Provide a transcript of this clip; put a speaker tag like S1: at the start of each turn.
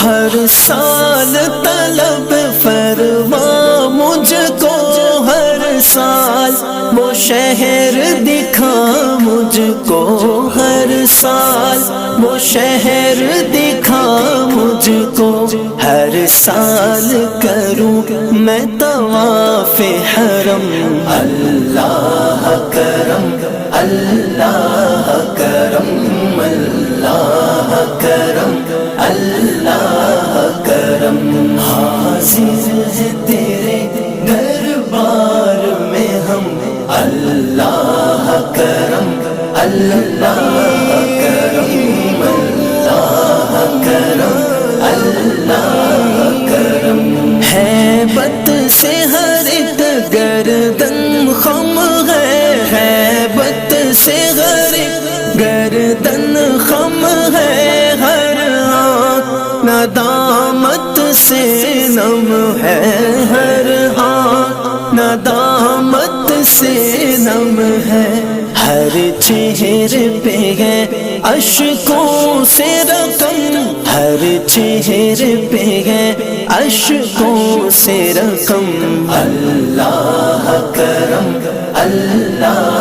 S1: ہر سال طلب فرما مجھ کو، ہر سال وہ شہر دکھا مجھ کو، ہر سال وہ شہر دکھا مجھ کو، ہر سال کروں میں طواف حرم۔ اللہ کرم، اللہ کرم، اللہ کرم، اللہ کرم، حاضر ہے تیرے دربار میں ہم۔ اللہ کرم، اللہ کرم، اللہ کرم، اللہ کرم، ہیبت سے ہر ایک گردن خم ہے، ہیبت سے ہر ایک گردن خم ہے، ہر آنکھ ندامت سے نم ہے، ہر آنکھ ندامت سے نم ہے، ہر چہرے پہ ہے اشکوں سے رقم، ہر چہرے پہ ہے اشکوں سے رقم۔ اللہ کرم، اللہ